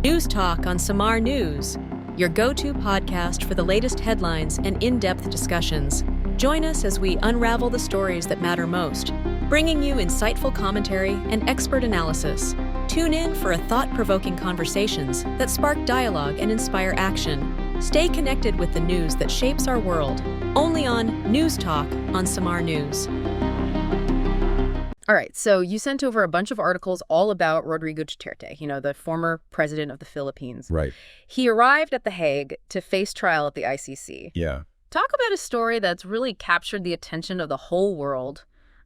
News Talk on Samar News, your go-to podcast for the latest headlines and in-depth discussions. Join us as we unravel the stories that matter most, bringing you insightful commentary and expert analysis. Tune in for thought-provoking conversations that spark dialogue and inspire action. Stay connected with the news that shapes our world, only on News Talk on Samar News. All right, so you sent over a bunch of articles all about Rodrigo Duterte, the former president of the Philippines. Right. He arrived at The Hague to face trial at the ICC. Yeah. Talk about a story that's really captured the attention of the whole world.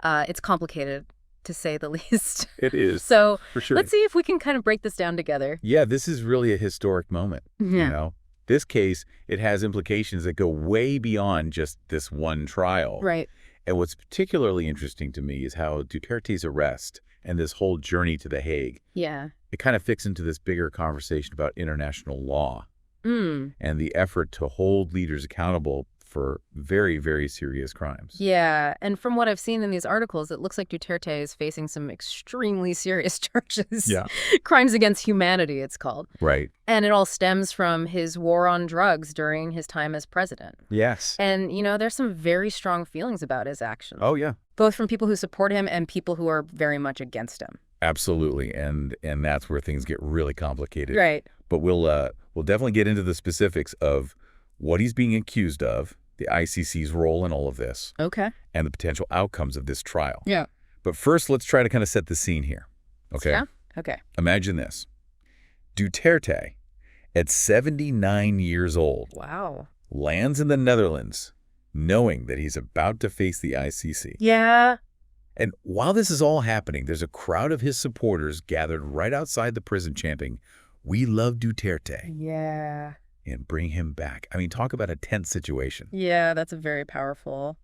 It's complicated, to say the least. It is, So for sure. let's see if we can kind of break this down together. Yeah, this is really a historic moment, Yeah. This case, it has implications that go way beyond just this one trial. Right. And what's particularly interesting to me is how Duterte's arrest and this whole journey to The Hague, Yeah. it kind of fits into this bigger conversation about international law and the effort to hold leaders accountable for very, very serious crimes. Yeah, and from what I've seen in these articles, it looks like Duterte is facing some extremely serious charges. Yeah. Crimes against humanity, it's called. Right. And it all stems from his war on drugs during his time as president. Yes. And, there's some very strong feelings about his actions. Oh, yeah. Both from people who support him and people who are very much against him. Absolutely. And that's where things get really complicated. Right. But we'll definitely get into the specifics of what he's being accused of, the ICC's role in all of this, Okay. and the potential outcomes of this trial. Yeah. But first, let's try to kind of set the scene here. Okay? Yeah? Okay. Imagine this. Duterte, at 79 years old, Wow. lands in the Netherlands, knowing that he's about to face the ICC. Yeah. And while this is all happening, there's a crowd of his supporters gathered right outside the prison chanting, "We love Duterte," Yeah. and bring him back. I mean, talk about a tense situation. Yeah, that's a very powerful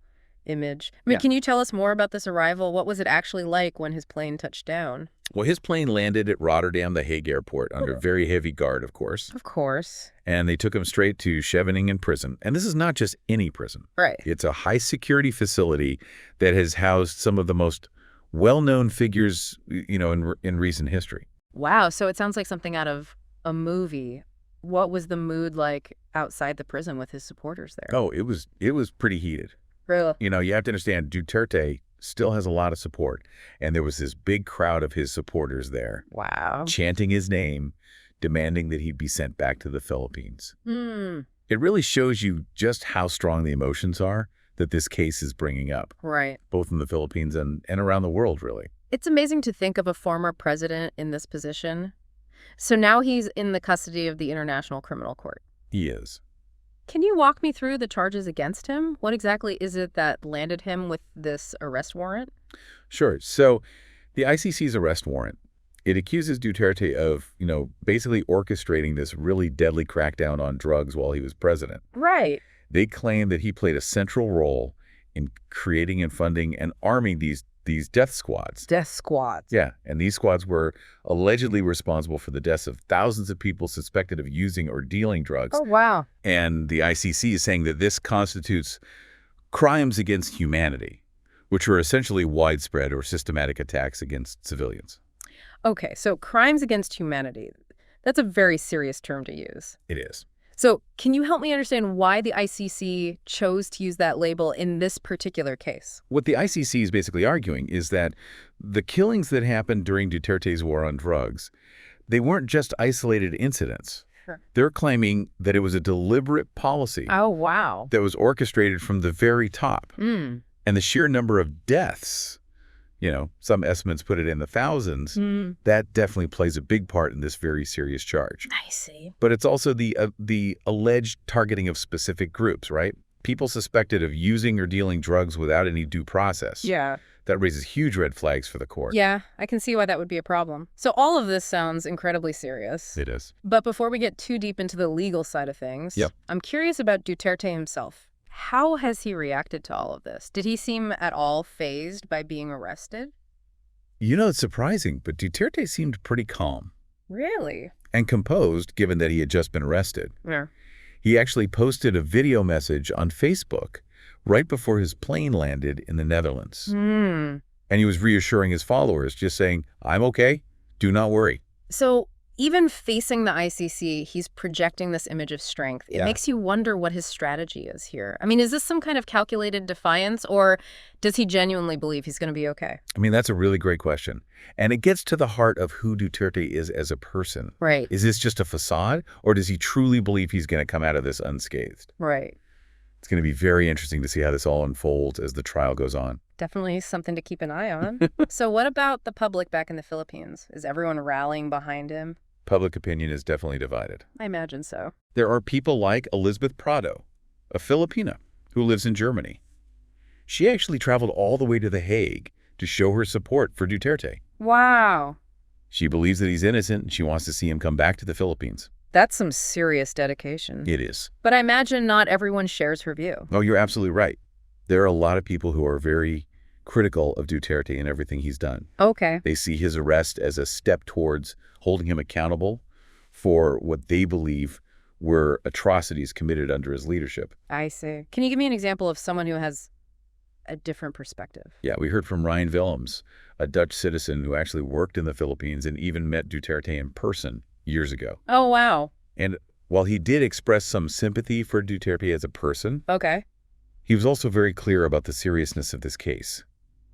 image. I mean, Yeah. can you tell us more about this arrival? What was it actually like when his plane touched down? Well, his plane landed at Rotterdam, the Hague airport, under very heavy guard, of course. Of course. And they took him straight to Scheveningen prison. And this is not just any prison. Right. It's a high-security facility that has housed some of the most well-known figures, in recent history. Wow. So it sounds like something out of a movie. What was the mood like outside the prison with his supporters there? Oh, it was pretty heated. Really? You have to understand, Duterte still has a lot of support. And there was this big crowd of his supporters there, Wow. chanting his name, demanding that he be sent back to the Philippines. Hmm. It really shows you just how strong the emotions are that this case is bringing up, Right. both in the Philippines and around the world, really. It's amazing to think of a former president in this position. So now he's in the custody of the International Criminal Court. He is. Can you walk me through the charges against him? What exactly is it that landed him with this arrest warrant? Sure. So the ICC's arrest warrant, it accuses Duterte of, basically orchestrating this really deadly crackdown on drugs while he was president. Right. They claim that he played a central role in creating and funding and arming these death squads. Death squads. Yeah, and these squads were allegedly responsible for the deaths of thousands of people suspected of using or dealing drugs. Oh, wow. And the ICC is saying that this constitutes crimes against humanity, which were essentially widespread or systematic attacks against civilians. Okay, so crimes against humanity. That's a very serious term to use. It is. So can you help me understand why the ICC chose to use that label in this particular case? What the ICC is basically arguing is that the killings that happened during Duterte's war on drugs, they weren't just isolated incidents. Sure. They're claiming that it was a deliberate policy Oh, wow. that was orchestrated from the very top. Mm. And the sheer number of deaths, some estimates put it in the thousands, that definitely plays a big part in this very serious charge. I see. But it's also the alleged targeting of specific groups, right? People suspected of using or dealing drugs without any due process. Yeah. That raises huge red flags for the court. Yeah, I can see why that would be a problem. So all of this sounds incredibly serious. It is. But before we get too deep into the legal side of things, Yep. I'm curious about Duterte himself. How has he reacted to all of this? Did he seem at all fazed by being arrested? It's surprising, but Duterte seemed pretty calm Really? and composed, given that he had just been arrested. Yeah. He actually posted a video message on Facebook right before his plane landed in the Netherlands. Hmm. And he was reassuring his followers, just saying, "I'm okay. Do not worry." So even facing the ICC, he's projecting this image of strength. It makes you wonder what his strategy is here. I mean, is this some kind of calculated defiance, or does he genuinely believe he's going to be okay? I mean, that's a really great question. And it gets to the heart of who Duterte is as a person. Right. Is this just a facade, or does he truly believe he's going to come out of this unscathed? Right. It's going to be very interesting to see how this all unfolds as the trial goes on. Definitely something to keep an eye on. So what about the public back in the Philippines? Is everyone rallying behind him? Public opinion is definitely divided. I imagine so. There are people like Elizabeth Prado, a Filipina who lives in Germany. She actually traveled all the way to The Hague to show her support for Duterte. Wow. She believes that he's innocent and she wants to see him come back to the Philippines. That's some serious dedication. It is. But I imagine not everyone shares her view. Oh, you're absolutely right. There are a lot of people who are very critical of Duterte and everything he's done. Okay. They see his arrest as a step towards holding him accountable for what they believe were atrocities committed under his leadership. I see. Can you give me an example of someone who has a different perspective? Yeah, we heard from Ryan Willems, a Dutch citizen who actually worked in the Philippines and even met Duterte in person years ago. Oh, wow. And while he did express some sympathy for Duterte as a person, Okay. he was also very clear about the seriousness of this case.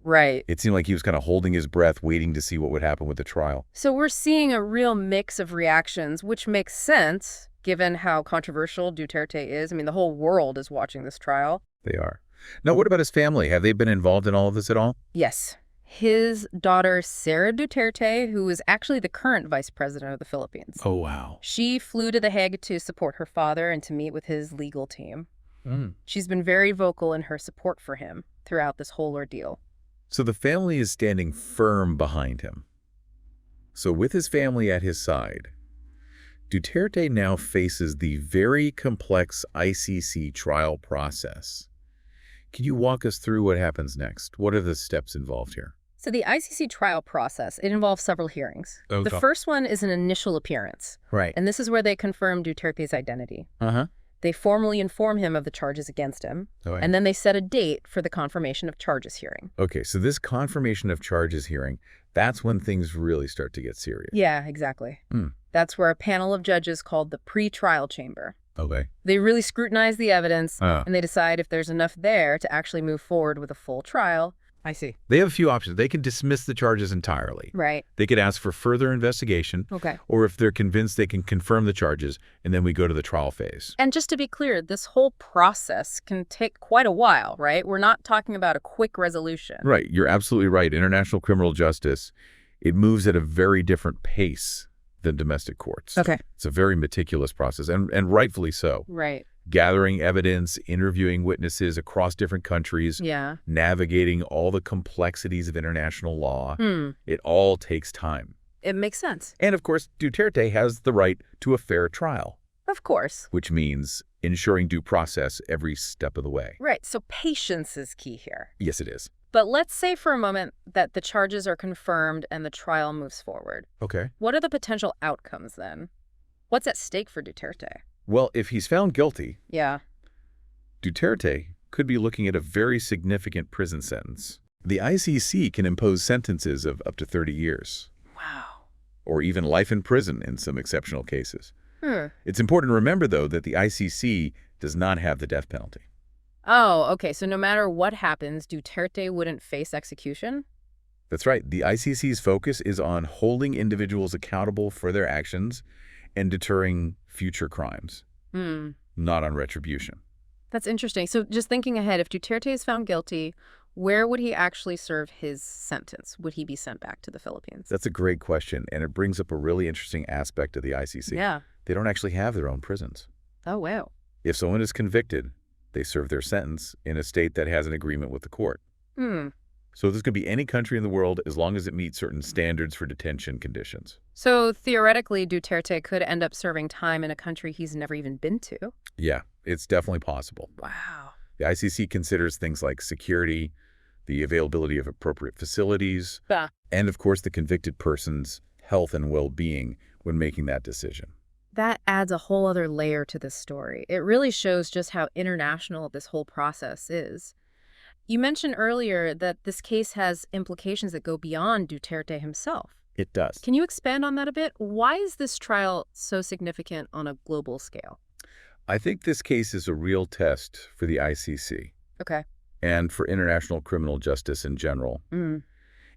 Right. It seemed like he was kind of holding his breath, waiting to see what would happen with the trial. So we're seeing a real mix of reactions, which makes sense given how controversial Duterte is. I mean, the whole world is watching this trial. They are. Now, what about his family? Have they been involved in all of this at all? Yes. His daughter, Sara Duterte, who is actually the current vice president of the Philippines. Oh, wow. She flew to The Hague to support her father and to meet with his legal team. She's been very vocal in her support for him throughout this whole ordeal. So the family is standing firm behind him. So with his family at his side, Duterte now faces the very complex ICC trial process. Can you walk us through what happens next? What are the steps involved here? So the ICC trial process, it involves several hearings. Okay. The first one is an initial appearance. Right. And this is where they confirm Duterte's identity. Uh-huh. They formally inform him of the charges against him, and then they set a date for the confirmation of charges hearing. Okay, so this confirmation of charges hearing, that's when things really start to get serious. Yeah, exactly. That's where a panel of judges called the pre-trial chamber. Okay. They really scrutinize the evidence, and they decide if there's enough there to actually move forward with a full trial. I see. They have a few options. They can dismiss the charges entirely. Right. They could ask for further investigation. Okay. Or if they're convinced, they can confirm the charges, and then we go to the trial phase. And just to be clear, this whole process can take quite a while, right? We're not talking about a quick resolution. Right. You're absolutely right. International criminal justice, it moves at a very different pace than domestic courts. Okay. It's a very meticulous process, and rightfully so. Right. Gathering evidence, interviewing witnesses across different countries, Yeah. navigating all the complexities of international law. It all takes time. It makes sense. And of course, Duterte has the right to a fair trial, Of course. which means ensuring due process every step of the way. Right. So patience is key here. Yes, it is. But let's say for a moment that the charges are confirmed and the trial moves forward. Okay. What are the potential outcomes then? What's at stake for Duterte? Well, if he's found guilty, Yeah. Duterte could be looking at a very significant prison sentence. The ICC can impose sentences of up to 30 years, Wow. or even life in prison in some exceptional cases. It's important to remember, though, that the ICC does not have the death penalty. Oh, okay. So no matter what happens, Duterte wouldn't face execution? That's right. The ICC's focus is on holding individuals accountable for their actions and deterring future crimes, not on retribution. That's interesting. So just thinking ahead, if Duterte is found guilty, where would he actually serve his sentence? Would he be sent back to the Philippines? That's a great question, and it brings up a really interesting aspect of the ICC. Yeah. They don't actually have their own prisons. Oh, wow. If someone is convicted, they serve their sentence in a state that has an agreement with the court. So this could be any country in the world as long as it meets certain standards for detention conditions. So theoretically, Duterte could end up serving time in a country he's never even been to. Yeah, it's definitely possible. Wow. The ICC considers things like security, the availability of appropriate facilities, and of course the convicted person's health and well-being when making that decision. That adds a whole other layer to this story. It really shows just how international this whole process is. You mentioned earlier that this case has implications that go beyond Duterte himself. It does. Can you expand on that a bit? Why is this trial so significant on a global scale? I think this case is a real test for the ICC Okay. and for international criminal justice in general. Mm.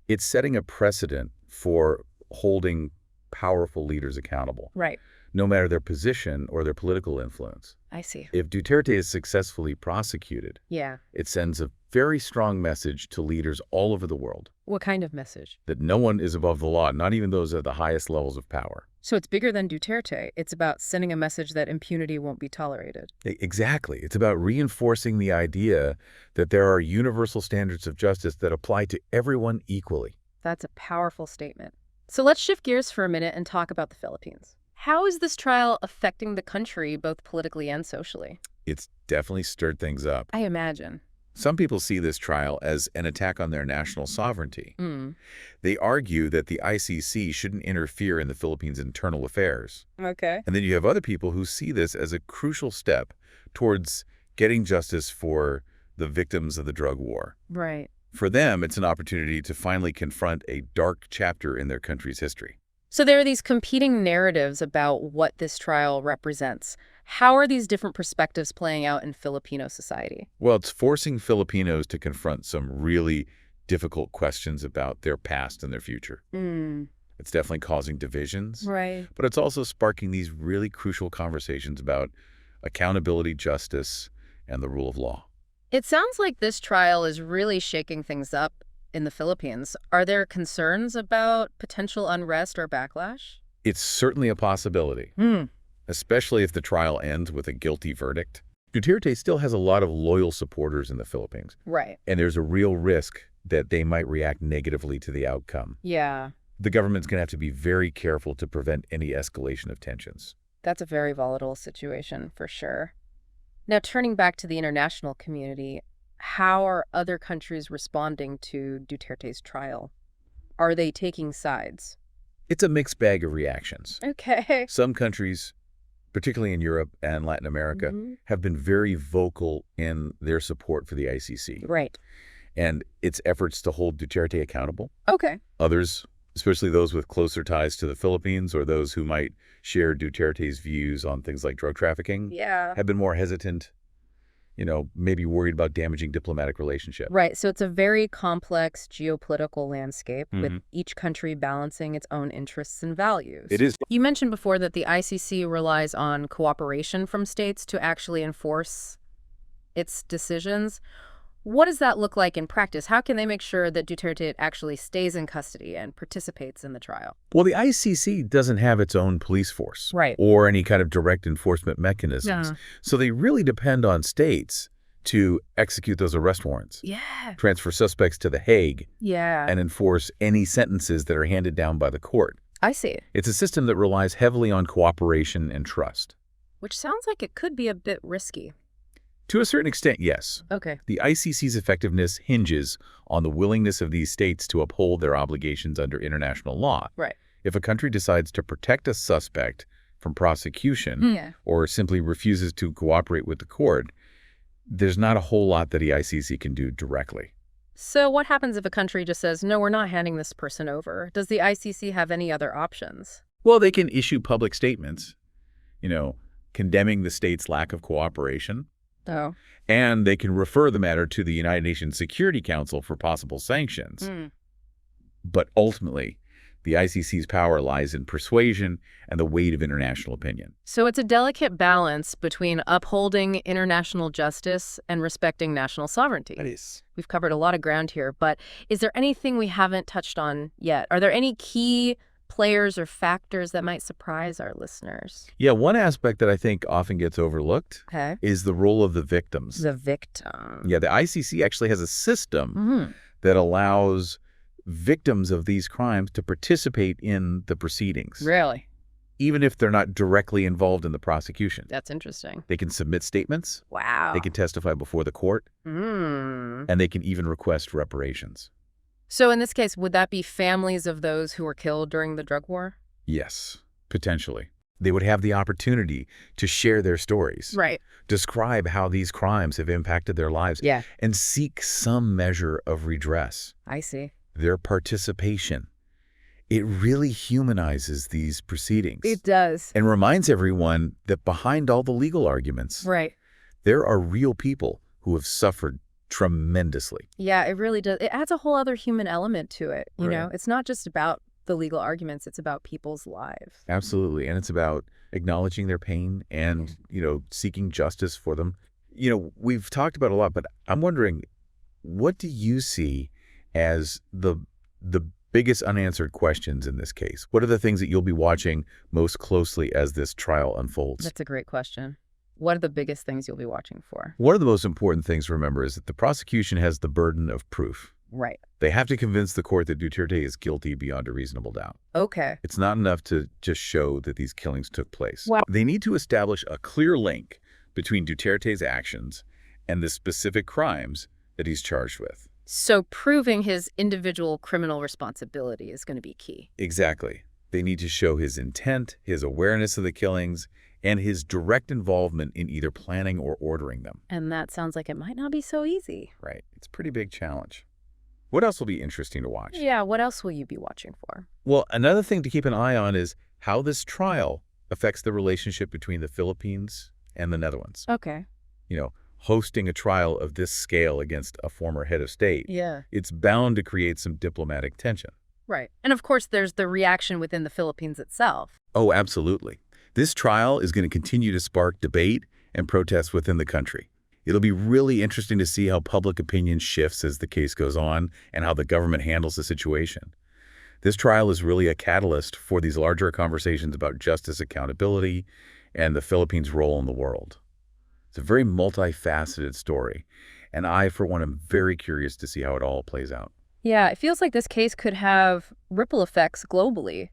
It's setting a precedent for holding powerful leaders accountable, Right. no matter their position or their political influence. I see. If Duterte is successfully prosecuted, Yeah. it sends a very strong message to leaders all over the world What kind of message? that no one is above the law, not even those at the highest levels of power. So it's bigger than Duterte. It's about sending a message that impunity won't be tolerated. Exactly. It's about reinforcing the idea that there are universal standards of justice that apply to everyone equally. That's a powerful statement. So let's shift gears for a minute and talk about the Philippines. How is this trial affecting the country, both politically and socially? It's definitely stirred things up. I imagine. Some people see this trial as an attack on their national sovereignty. Mm. They argue that the ICC shouldn't interfere in the Philippines' internal affairs. Okay. And then you have other people who see this as a crucial step towards getting justice for the victims of the drug war. Right. For them, it's an opportunity to finally confront a dark chapter in their country's history. So there are these competing narratives about what this trial represents. How are these different perspectives playing out in Filipino society? Well, it's forcing Filipinos to confront some really difficult questions about their past and their future. Mm. It's definitely causing divisions, Right. but it's also sparking these really crucial conversations about accountability, justice, and the rule of law. It sounds like this trial is really shaking things up in the Philippines. Are there concerns about potential unrest or backlash? It's certainly a possibility, especially if the trial ends with a guilty verdict. Duterte still has a lot of loyal supporters in the Philippines, Right. and there's a real risk that they might react negatively to the outcome. Yeah. The government's going to have to be very careful to prevent any escalation of tensions. That's a very volatile situation for sure. Now, turning back to the international community, how are other countries responding to Duterte's trial? Are they taking sides? It's a mixed bag of reactions. Okay. Some countries, particularly in Europe and Latin America, have been very vocal in their support for the ICC Right. and its efforts to hold Duterte accountable. Okay. Others, especially those with closer ties to the Philippines or those who might share Duterte's views on things like drug trafficking, Yeah. have been more hesitant, maybe worried about damaging diplomatic relationships. Right. So it's a very complex geopolitical landscape with each country balancing its own interests and values. It is. You mentioned before that the ICC relies on cooperation from states to actually enforce its decisions. What does that look like in practice? How can they make sure that Duterte actually stays in custody and participates in the trial? Well, the ICC doesn't have its own police force Right. or any kind of direct enforcement mechanisms. Yeah. So they really depend on states to execute those arrest warrants, Yeah. transfer suspects to the Hague, Yeah. and enforce any sentences that are handed down by the court. I see. It's a system that relies heavily on cooperation and trust. Which sounds like it could be a bit risky. To a certain extent, yes. Okay. The ICC's effectiveness hinges on the willingness of these states to uphold their obligations under international law. Right. If a country decides to protect a suspect from prosecution Yeah. or simply refuses to cooperate with the court, there's not a whole lot that the ICC can do directly. So what happens if a country just says, no, we're not handing this person over? Does the ICC have any other options? Well, they can issue public statements, condemning the state's lack of cooperation. Oh. And they can refer the matter to the United Nations Security Council for possible sanctions. But ultimately, the ICC's power lies in persuasion and the weight of international opinion. So it's a delicate balance between upholding international justice and respecting national sovereignty. That is. We've covered a lot of ground here, but is there anything we haven't touched on yet? Are there any key players or factors that might surprise our listeners? Yeah, one aspect that I think often gets overlooked Okay. is the role of the victims. The victim. Yeah, the ICC actually has a system that allows victims of these crimes to participate in the proceedings, Really? even if they're not directly involved in the prosecution. That's interesting. They can submit statements, Wow. they can testify before the court, and they can even request reparations. So in this case, would that be families of those who were killed during the drug war? Yes, potentially. They would have the opportunity to share their stories, Right. describe how these crimes have impacted their lives, Yeah. and seek some measure of redress. I see. Their participation It really humanizes these proceedings. It does. And reminds everyone that behind all the legal arguments, Right. there are real people who have suffered tremendously. Yeah, it really does. It adds a whole other human element to it, you know? Right. It's not just about the legal arguments, it's about people's lives. Absolutely. And it's about acknowledging their pain and, seeking justice for them. We've talked about a lot, but I'm wondering, what do you see as the biggest unanswered questions in this case? What are the things that you'll be watching most closely as this trial unfolds? That's a great question. What are the biggest things you'll be watching for? One of the most important things to remember is that the prosecution has the burden of proof. Right. They have to convince the court that Duterte is guilty beyond a reasonable doubt. Okay. It's not enough to just show that these killings took place. Wow. They need to establish a clear link between Duterte's actions and the specific crimes that he's charged with. So proving his individual criminal responsibility is going to be key. Exactly. They need to show his intent, his awareness of the killings, and his direct involvement in either planning or ordering them. And that sounds like it might not be so easy. Right. It's a pretty big challenge. What else will be interesting to watch? Yeah, what else will you be watching for? Well, another thing to keep an eye on is how this trial affects the relationship between the Philippines and the Netherlands. Okay. Hosting a trial of this scale against a former head of state, Yeah. it's bound to create some diplomatic tension. Right. And of course, there's the reaction within the Philippines itself. Oh, absolutely. This trial is going to continue to spark debate and protests within the country. It'll be really interesting to see how public opinion shifts as the case goes on and how the government handles the situation. This trial is really a catalyst for these larger conversations about justice, accountability, and the Philippines' role in the world. It's a very multifaceted story, and I, for one, am very curious to see how it all plays out. Yeah, it feels like this case could have ripple effects globally,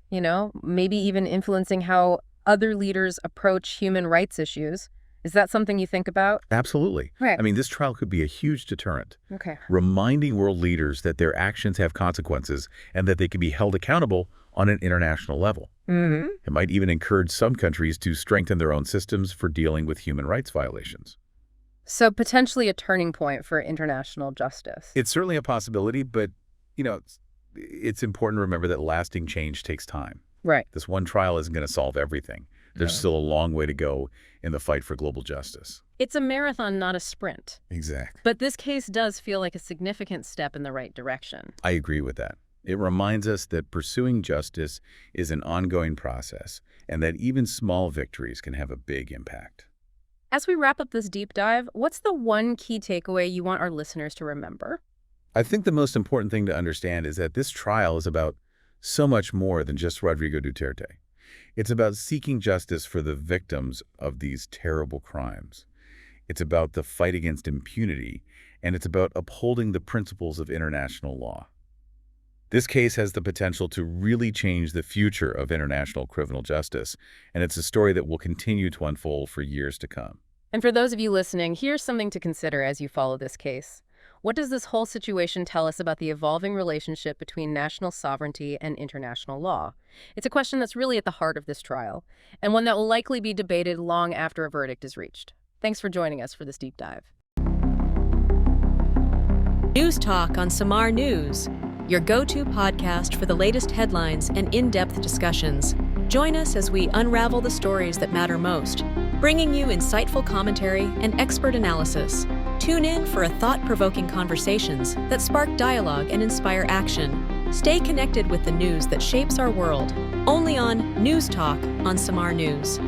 maybe even influencing how other leaders approach human rights issues. Is that something you think about? Absolutely. Right. I mean, this trial could be a huge deterrent, Okay. reminding world leaders that their actions have consequences and that they can be held accountable on an international level. Mm-hmm. It might even encourage some countries to strengthen their own systems for dealing with human rights violations. So potentially a turning point for international justice. It's certainly a possibility, but, it's important to remember that lasting change takes time. Right. This one trial isn't going to solve everything. There's still a long way to go in the fight for global justice. It's a marathon, not a sprint. Exactly. But this case does feel like a significant step in the right direction. I agree with that. It reminds us that pursuing justice is an ongoing process and that even small victories can have a big impact. As we wrap up this deep dive, what's the one key takeaway you want our listeners to remember? I think the most important thing to understand is that this trial is about so much more than just Rodrigo Duterte. It's about seeking justice for the victims of these terrible crimes. It's about the fight against impunity, and it's about upholding the principles of international law. This case has the potential to really change the future of international criminal justice, and it's a story that will continue to unfold for years to come. And for those of you listening, here's something to consider as you follow this case. What does this whole situation tell us about the evolving relationship between national sovereignty and international law? It's a question that's really at the heart of this trial, and one that will likely be debated long after a verdict is reached. Thanks for joining us for this deep dive. News Talk on Samar News, your go-to podcast for the latest headlines and in-depth discussions. Join us as we unravel the stories that matter most, bringing you insightful commentary and expert analysis. Tune in for thought-provoking conversations that spark dialogue and inspire action. Stay connected with the news that shapes our world, only on News Talk on Samar News.